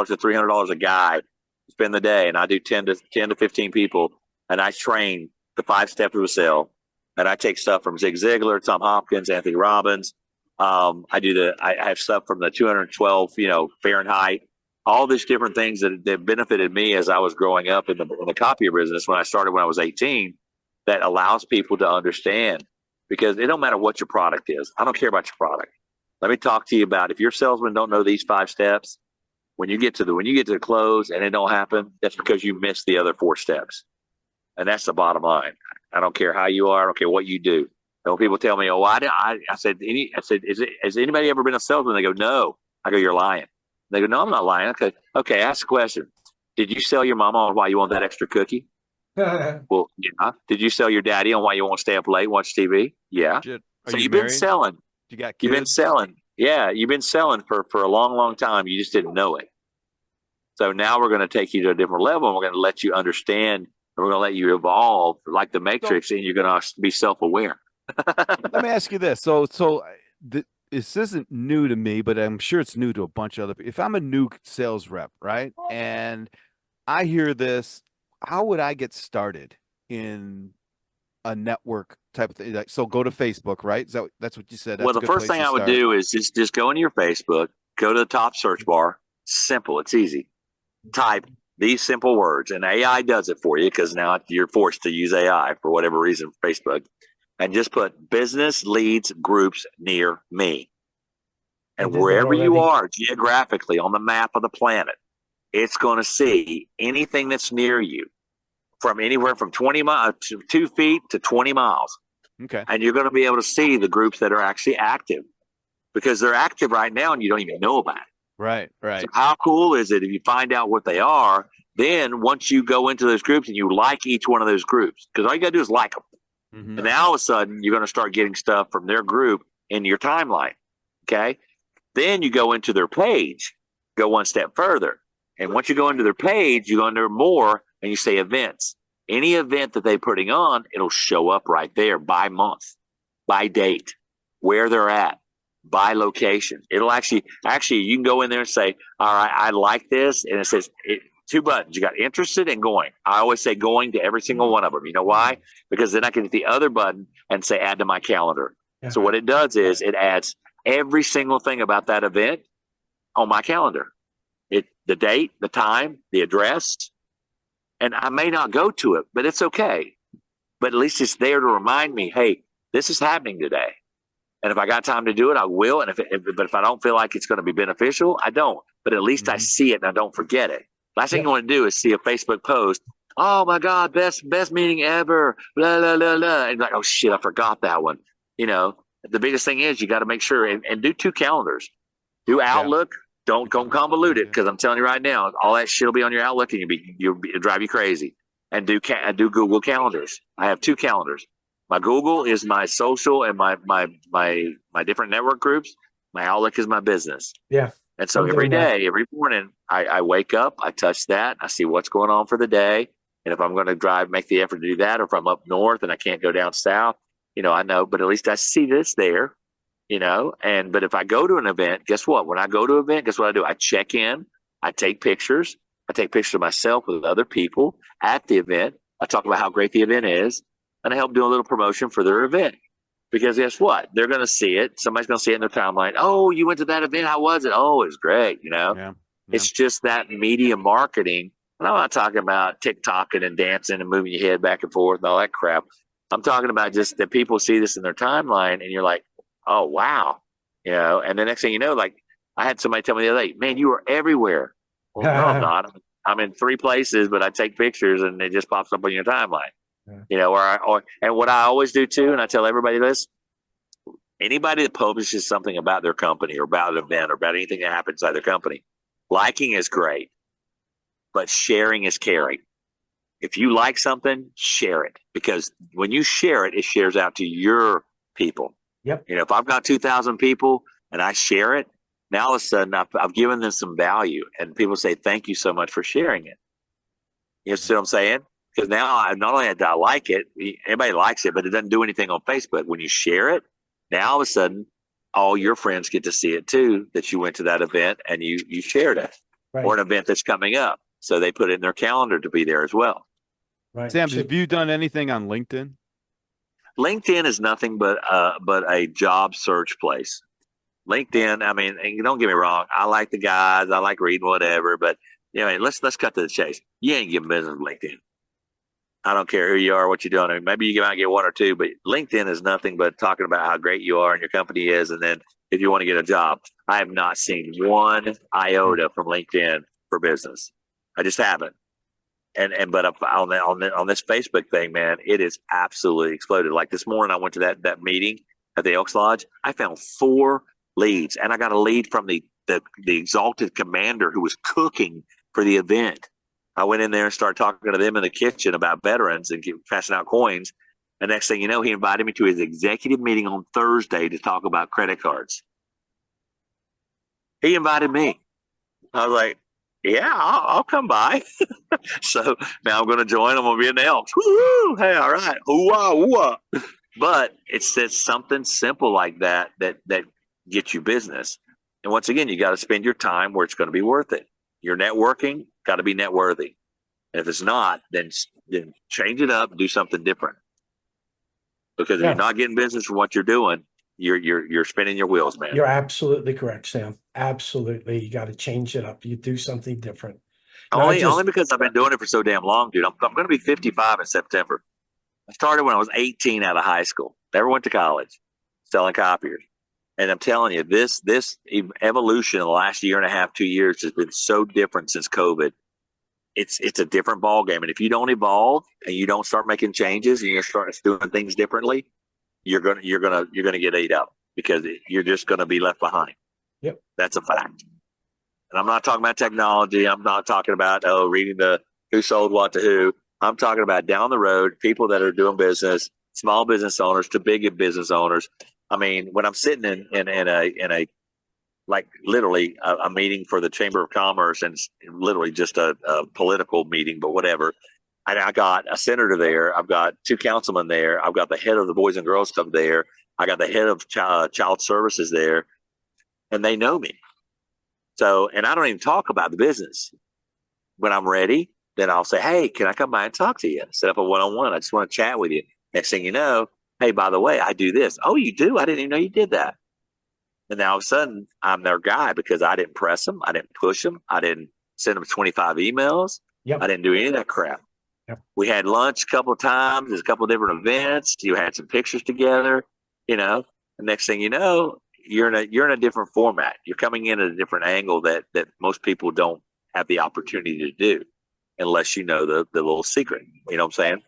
to $300 a guy to spend the day, and I do 10 to 15 people, and I train the 5 steps of a sale, and I take stuff from Zig Ziglar, Tom Hopkins, Anthony Robbins. I have stuff from the 212, Fahrenheit, all these different things that benefited me as I was growing up in the copier business when I started when I was 18. That allows people to understand because it don't matter what your product is. I don't care about your product. Let me talk to you about if your salesmen don't know these 5 steps, when you get to the close and it don't happen, that's because you missed the other 4 steps. And that's the bottom line. I don't care how you are. I don't care what you do. And when people tell me, "Oh, I said, has anybody ever been a salesman?" They go, "No." I go, "You're lying." They go, "No, I'm not lying." Okay. Ask the question. Did you sell your mama on why you want that extra cookie? Well, yeah. Did you sell your daddy on why you want to stay up late, watch TV? Yeah. Shit. Are So you you've married? been selling. You got kids? You've been selling. Yeah, you've been selling for a long, long time. You just didn't know it. So now we're going to take you to a different level and we're going to let you understand and we're going to let you evolve like the Matrix and you're going to be self-aware. Let me ask you this. This isn't new to me, but I'm sure it's new to a bunch of other people. If I'm a new sales rep, right, and I hear this, how would I get started in a network type of thing? Like, so go to Facebook, right? That's what you said? That's Well, a the good first place thing to I would start. do is just go into your Facebook, go to the top search bar. Simple. It's easy. Type these simple words, and AI does it for you because now you're forced to use AI for whatever reason, Facebook, and just put business leads groups near me. And wherever you are geographically on the map of the planet, it's going to see anything that's near you from anywhere from 20 miles to 2 feet to 20 miles. Okay. And you're going to be able to see the groups that are actually active because they're active right now and you don't even know about it. Right. So how cool is it if you find out what they are? Then once you go into those groups and you like each one of those groups, because all you got to do is like them. Mm-hmm. And now all of a sudden you're going to start getting stuff from their group in your timeline. Okay. Then you go into their page, go one step further. And once you go into their page, you go under more and you say events. Any event that they're putting on, it'll show up right there by month, by date, where they're at, by location. It'll actually, you can go in there and say, all right, I like this. And it says 2 buttons. You got interested and going. I always say going to every single one of them. You know why? Because then I can hit the other button and say add to my calendar. Yeah. So what it does is it adds every single thing about that event on my calendar. The date, the time, the address. And I may not go to it, but it's okay. But at least it's there to remind me, hey, this is happening today. And if I got time to do it, I will. And if I don't feel like it's going to be beneficial, I don't. But at least I see it and I don't forget it. Last thing you want to do is see a Facebook post. Oh my God, best meeting ever. Blah, blah, blah, blah. And like, oh shit, I forgot that one. The biggest thing is you got to make sure and do 2 calendars. Do Outlook. Yeah. Don't convolute it because I'm telling you right now, all that shit will be on your Outlook and it'll drive you crazy. And do Google calendars. I have 2 calendars. My Google is my social and my different network groups. My Outlook is my business. Yeah. And so every day, every morning, I wake up, I touch that, I see what's going on for the day. And if I'm going to make the effort to do that, or if I'm up north and I can't go down south, I know, but at least I see this there. But if I go to an event, guess what? When I go to an event, guess what I do? I check in, I take pictures. I take pictures of myself with other people at the event. I talk about how great the event is, and I help do a little promotion for their event. Because guess what? They're going to see it. Somebody's going to see it in their timeline. Oh, you went to that event. How was it? Oh, it was great. Yeah. It's just that media marketing. And I'm not talking about TikToking and dancing and moving your head back and forth and all that crap. I'm talking about just that people see this in their timeline and you're like, oh, wow. And the next thing you know, like I had somebody tell me the other day, man, you are everywhere. Well, no, I'm not. I'm in 3 places, but I take pictures and it just pops up on your timeline. And what I always do too, and I tell everybody this, anybody that publishes something about their company or about an event or about anything that happens inside their company, liking is great, but sharing is caring. If you like something, share it, because when you share it, it shares out to your people. Yep. If I've got 2,000 people and I share it, now all of a sudden I've given them some value, and people say, thank you so much for sharing it. You see what I'm saying? Because now not only do I like it, everybody likes it, but it doesn't do anything on Facebook. When you share it, now all of a sudden all your friends get to see it too, that you went to that event and you shared it, Right. or an event that's coming up. So they put it in their calendar to be there as well. Right. Sam, have you done anything on LinkedIn? LinkedIn is nothing but a job search place. LinkedIn, I mean, and don't get me wrong, I like the guys, I like reading whatever, but let's cut to the chase. You ain't getting business with LinkedIn. I don't care who you are, what you're doing. I mean, maybe you might get 1 or 2, but LinkedIn is nothing but talking about how great you are and your company is, and then if you want to get a job. I have not seen 1 iota from LinkedIn for business. I just haven't. But on this Facebook thing, man, it is absolutely exploded. Like this morning, I went to that meeting at the Elks Lodge. I found 4 leads, and I got a lead from the exalted commander who was cooking for the event. I went in there and started talking to them in the kitchen about veterans and passing out coins. And next thing you know, he invited me to his executive meeting on Thursday to talk about credit cards. He invited me. I was like, yeah, I'll come by. So now I'm going to join. I'm going to be in the Elks. Woo-hoo! Hey, all right. Ooh-ah, ooh-ah. But it's something simple like that gets you business. And once again, you got to spend your time where it's going to be worth it. Your networking got to be net worthy. And if it's not, then change it up, do something different. Because if you're not getting business from what you're doing, you're spinning your wheels, man. You're absolutely correct, Sam. Absolutely. You got to change it up. You do something different. Only because I've been doing it for so damn long, dude. I'm going to be 55 in September. I started when I was 18 out of high school. Never went to college, selling copiers. And I'm telling you, this evolution in the last year and a half, 2 years has been so different since COVID. It's a different ball game. And if you don't evolve and you don't start making changes and you're starting doing things differently, you're gonna get ate up, because you're just gonna be left behind. Yep, that's a fact. And I'm not talking about technology. I'm not talking about reading the who sold what to who. I'm talking about down the road, people that are doing business, small business owners to big business owners. I mean, when I'm sitting in a like literally a meeting for the Chamber of Commerce, and it's literally just a political meeting, but whatever. And I got a senator there. I've got 2 councilmen there. I've got the head of the Boys and Girls Club there. I got the head of child services there, and they know me. So, and I don't even talk about the business. When I'm ready, then I'll say, hey, can I come by and talk to you? Set up a one-on-one. I just want to chat with you. Next thing you know, hey, by the way, I do this. Oh, you do? I didn't even know you did that. And now all of a sudden, I'm their guy because I didn't press them. I didn't push them. I didn't send them 25 emails. Yep. I didn't do any of that crap. Yep. We had lunch a couple of times. There's a couple of different events. You had some pictures together, The next thing you know, you're in a different format. You're coming in at a different angle that most people don't have the opportunity to do unless you know the little secret. You know what I'm saying?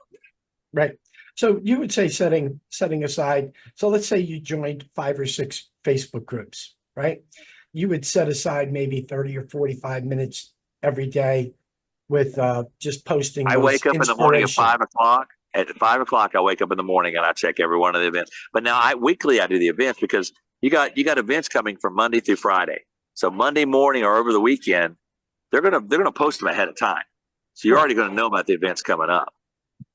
Right. So you would say setting aside, so let's say you joined 5 or 6 Facebook groups, right? You would set aside maybe 30 or 45 minutes every day with just posting. I wake up in the morning at 5 o'clock. At 5 o'clock, I wake up in the morning and I check every one of the events. But now weekly I do the events, because you got events coming from Monday through Friday. So Monday morning or over the weekend, they're gonna post them ahead of time. So you're already gonna know about the events coming up.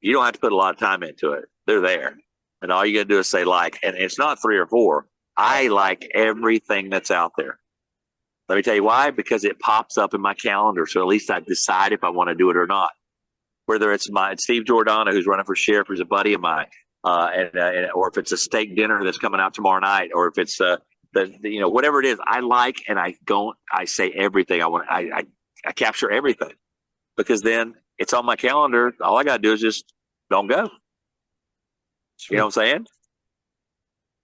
You don't have to put a lot of time into it. They're there. And all you got to do is say like, and it's not 3 or 4. I like everything that's out there. Let me tell you why, because it pops up in my calendar. So at least I decide if I want to do it or not. Whether it's Steve Giordano, who's running for sheriff, who's a buddy of mine. or if it's a steak dinner that's coming out tomorrow night, or if it's whatever it is, I like, and I say everything I want. I capture everything, because then it's on my calendar. All I got to do is just don't go. You know what I'm saying?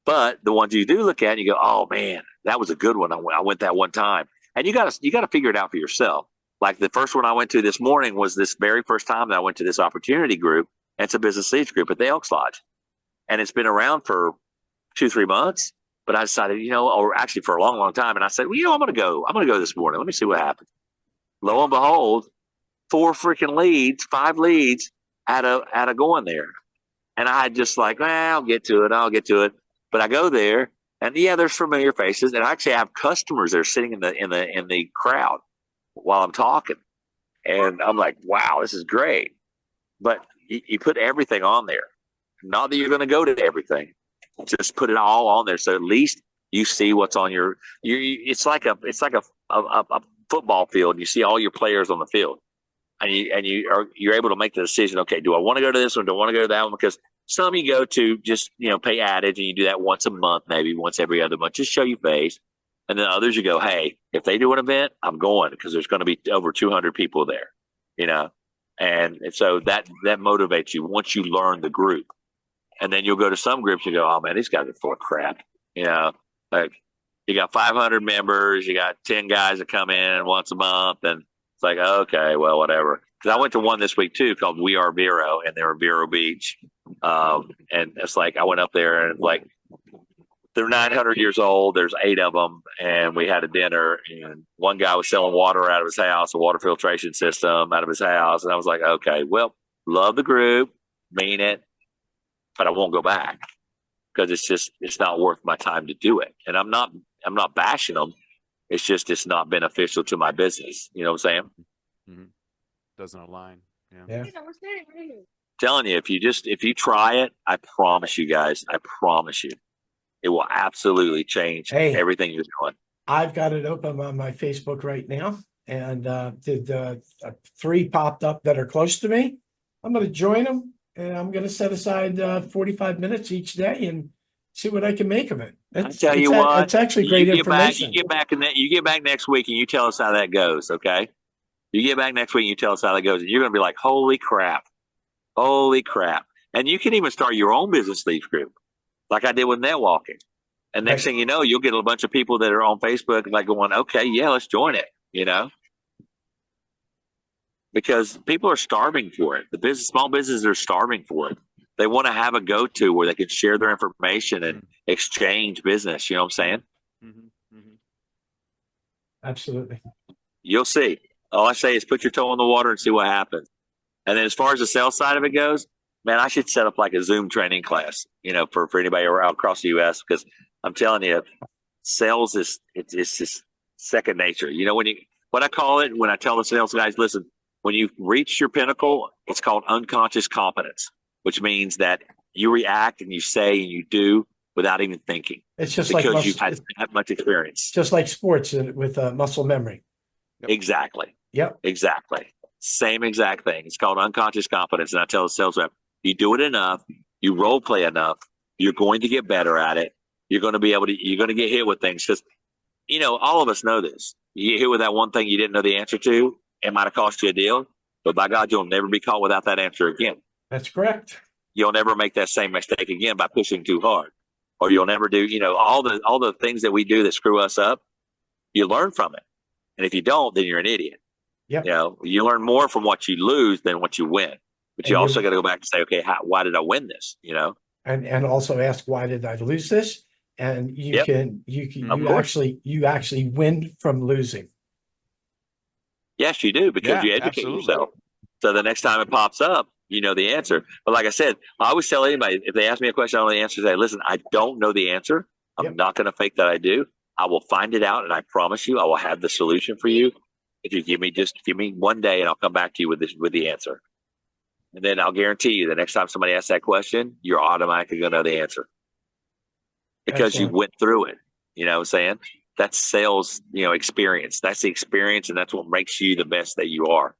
But the ones you do look at, you go, oh man, that was a good one. I went that one time, and you got to figure it out for yourself. Like the first one I went to this morning was this very first time that I went to this opportunity group. And it's a business leads group at the Elks Lodge, and it's been around for 2-3 months. But I decided, or actually for a long, long time, and I said, well, I'm going to go. I'm going to go this morning. Let me see what happens. Lo and behold, 5 leads out of going there. And I had just like, I'll get to it. But I go there, and yeah, there's familiar faces, and I actually have customers that are sitting in the crowd while I'm talking, and I'm like, wow, this is great. But you put everything on there. Not that you're going to go to everything, just put it all on there, so at least you see what's on your. It's like a football field. You see all your players on the field, and you're able to make the decision. Okay, do I want to go to this one? Do I want to go to that one? Because some you go to just pay adage, and you do that once a month, maybe once every other month, just show your face. And then others you go, hey, if they do an event, I'm going, because there's going to be over 200 people there, and so that motivates you once you learn the group. And then you'll go to some groups and go, oh man, these guys are full of crap. Like you got 500 members, you got 10 guys that come in once a month, and it's like, okay, well, whatever. Because I went to one this week too called We Are Vero, and they were Vero Beach. And it's like I went up there, and like they're 900 years old. There's 8 of them, and we had a dinner. And one guy was selling water out of his house, a water filtration system out of his house, and I was like, okay, well, love the group, mean it, but I won't go back, because it's not worth my time to do it. And I'm not bashing them. It's not beneficial to my business. You know what I'm saying? Mm-hmm. Doesn't align. Yeah. Telling you, if you try it, I promise you guys, it will absolutely change everything you're doing. I've got it open on my Facebook right now, and the 3 popped up that are close to me. I'm going to join them, and I'm going to set aside 45 minutes each day and see what I can make of it. It's actually great information. You get back next week, and you tell us how that goes. Okay, you get back next week, and you tell us how that goes, and you're going to be like, holy crap. And you can even start your own business leads group, like I did with netwalking. And next thing you know, you'll get a bunch of people that are on Facebook like going, okay, yeah, let's join it, because people are starving for it. Small businesses are starving for it. They want to have a go-to where they can share their information and exchange business. You know what I'm saying? Mm-hmm. Mm-hmm. Absolutely. You'll see. All I say is put your toe in the water and see what happens. And then as far as the sales side of it goes, man, I should set up like a Zoom training class, for anybody around across the U.S. Because I'm telling you, sales it's just second nature. What I call it when I tell the sales guys, listen, when you reach your pinnacle, it's called unconscious competence, which means that you react and you say and you do without even thinking. It's just because you've had much experience. Just like sports with muscle memory. Yep. Exactly. Yep. Exactly. Same exact thing. It's called unconscious competence. And I tell the sales rep, you do it enough, you role play enough, you're going to get better at it. You're going to get hit with things, because, all of us know this. You get hit with that one thing you didn't know the answer to. It might have cost you a deal, but by God, you'll never be caught without that answer again. That's correct. You'll never make that same mistake again by pushing too hard, or you'll never do, all the things that we do that screw us up. You learn from it. And if you don't, then you're an idiot. Yep. You learn more from what you lose than what you win. But you also got to go back and say, okay, why did I win this? And also ask, why did I lose this? And you actually win from losing. Yes, you do, because you educate yourself. So the next time it pops up, you know the answer. But like I said, I always tell anybody, if they ask me a question, I know the answer. Say, listen, I don't know the answer. I'm not going to fake that I do. I will find it out, and I promise you, I will have the solution for you. If you give me one day, and I'll come back to you with the answer. And then I'll guarantee you, the next time somebody asks that question, you're automatically going to know the answer, because you went through it. You know what I'm saying? That's sales, experience. That's the experience, and that's what makes you the best that you are.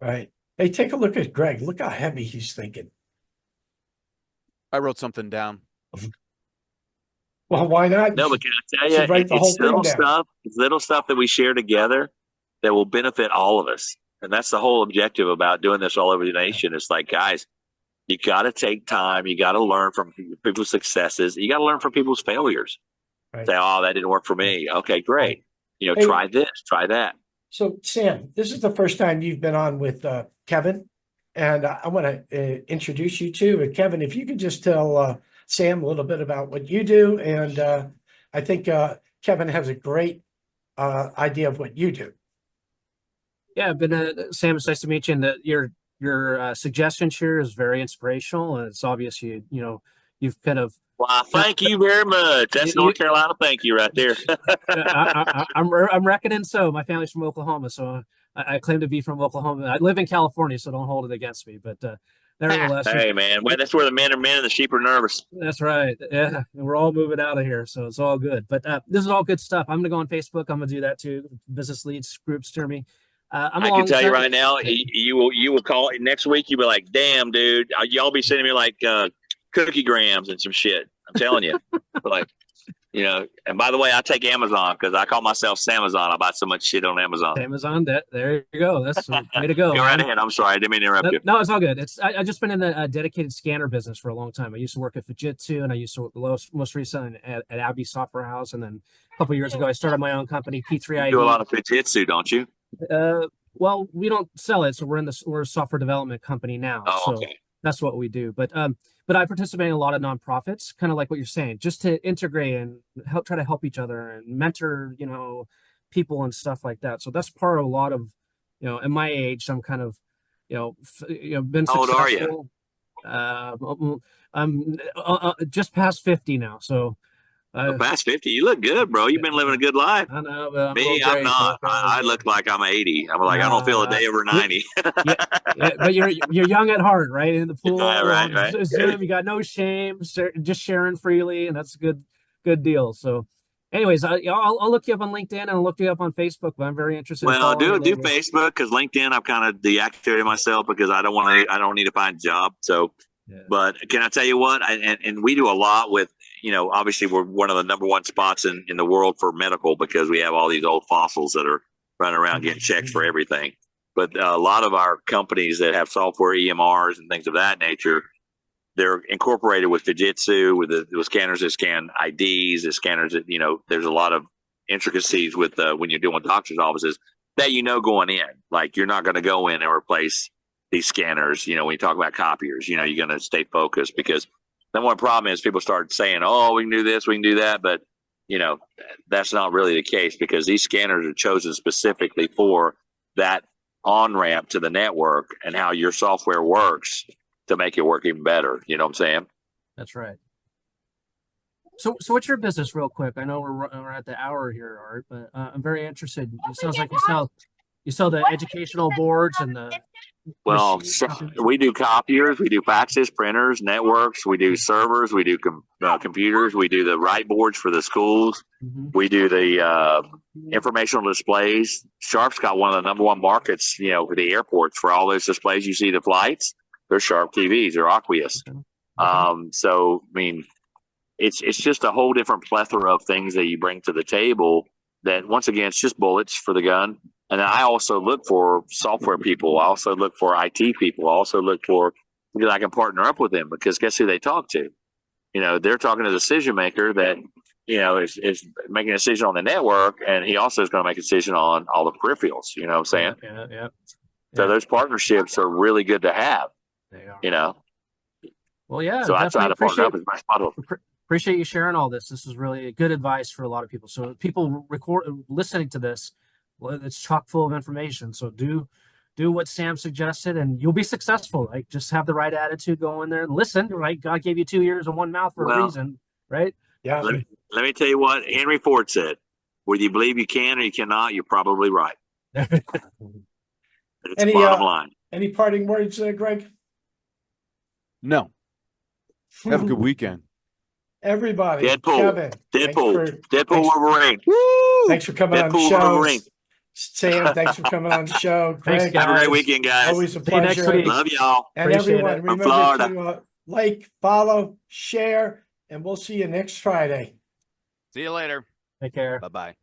Right. Hey, take a look at Greg. Look how heavy he's thinking. I wrote something down. Well, why not? No, but can I tell Should you, write the whole it's thing down. little stuff that we share together that will benefit all of us. And that's the whole objective about doing this all over the nation. It's like, guys, you got to take time. You got to learn from people's successes. You got to learn from people's failures. Right. Say, oh, that didn't work for me. Okay, great. You know, Hey, try this, try that. So, Sam, this is the first time you've been on with Kevin, and I want to introduce you to. And Kevin, if you could just tell Sam a little bit about what you do, and I think Kevin has a great idea of what you do. Yeah, Sam, it's nice to meet you. And your suggestion here is very inspirational, and it's obvious you've kind of. Well, thank you very much. That's North Carolina. Thank you right there. I'm reckoning so. My family's from Oklahoma, so I claim to be from Oklahoma. I live in California, so don't hold it against me. But nevertheless, hey man, well, that's where the men are men and the sheep are nervous. That's right. Yeah, and we're all moving out of here, so it's all good. But this is all good stuff. I'm gonna go on Facebook. I'm gonna do that too. Business leads groups to me. I can tell you right now, you will call next week. You'll be like, "Damn, dude, y'all be sending me like cookie grams and some shit." I'm telling you, like, you know. And by the way, I take Amazon because I call myself Samazon. I buy so much shit on Amazon. Amazon, there you go. That's way to go. Go right ahead. I'm sorry, I didn't mean to interrupt you. No, it's all good. I just been in the dedicated scanner business for a long time. I used to work at Fujitsu, and I used to work most recently at Abbey Software House, and then a couple of years ago, I started my own company, P3ID. You do a lot of Fujitsu, don't you? Well, we don't sell it, so we're a software development company now. Oh, so okay. That's what we do. But I participate in a lot of nonprofits, kind of like what you're saying, just to integrate and try to help each other and mentor, people and stuff like that. So that's part of a lot of, at my age, I'm kind of, been How successful. old are you? I'm just past 50 now. So. Past 50, you look good, bro. You've been living a good life. I know, but Me, I'm not. I look like I'm 80. I'm like, I don't feel a day over 90. yeah, but you're young at heart, right? In the pool, right. Zoom, you got no shame, just sharing freely, and that's a good deal. So, anyways, I'll look you up on LinkedIn and I'll look you up on Facebook. But I'm very interested. Well, do Facebook because LinkedIn I've kind of deactivated myself because I don't need to find a job. So, yeah. But can I tell you what? And we do a lot with. Obviously we're one of the number one spots in the world for medical because we have all these old fossils that are running around getting checks for everything. But a lot of our companies that have software EMRs and things of that nature, they're incorporated with Fujitsu, with the scanners that scan IDs, the scanners that, there's a lot of intricacies with when you're doing doctor's offices that going in. Like you're not going to go in and replace these scanners. When you talk about copiers, you're going to stay focused because then one problem is people start saying, oh, we can do this, we can do that. But, that's not really the case because these scanners are chosen specifically for that on-ramp to the network and how your software works to make it work even better. You know what I'm saying? That's right. So what's your business real quick? I know we're at the hour here, Art, but I'm very interested. It sounds like you sell the educational boards and the. Well, we do copiers, we do faxes, printers, networks, we do servers, we do computers, we do the write boards for the schools, we do the informational displays. Sharp's got one of the number one markets, for the airports for all those displays. You see the flights, they're Sharp TVs, they're Aqueous. Okay. So, I mean, it's just a whole different plethora of things that you bring to the table that, once again, it's just bullets for the gun. And I also look for software people. I also look for IT people. I also look for because I can partner up with them because guess who they talk to? They're talking to the decision maker that, is making a decision on the network. And he also is going to make a decision on all the peripherals. You know what I'm saying? Yeah. So those partnerships are really good to have, They are. Well, yeah. So I try to partner up as much as possible. Appreciate you sharing all this. This is really good advice for a lot of people. So people listening to this, well, it's chock full of information. So do what Sam suggested and you'll be successful. Like just have the right attitude, go in there and listen, right? God gave you 2 ears and one mouth for a reason, right? Yeah. Let me tell you what Henry Ford said. Whether you believe you can or you cannot, you're probably right. That's the bottom line. Any parting words, Greg? No. Have a good weekend. Everybody. Deadpool. Kevin, Deadpool Wolverine. Thanks for coming on the show. Sam, thanks for coming on the show. Greg, Thanks, guys. Have a great weekend, guys. Always a pleasure. See you next week. Love y'all. And Appreciate everyone, it. remember Florida. to like, follow, share, and we'll see you next Friday. See you later. Take care. Bye-bye.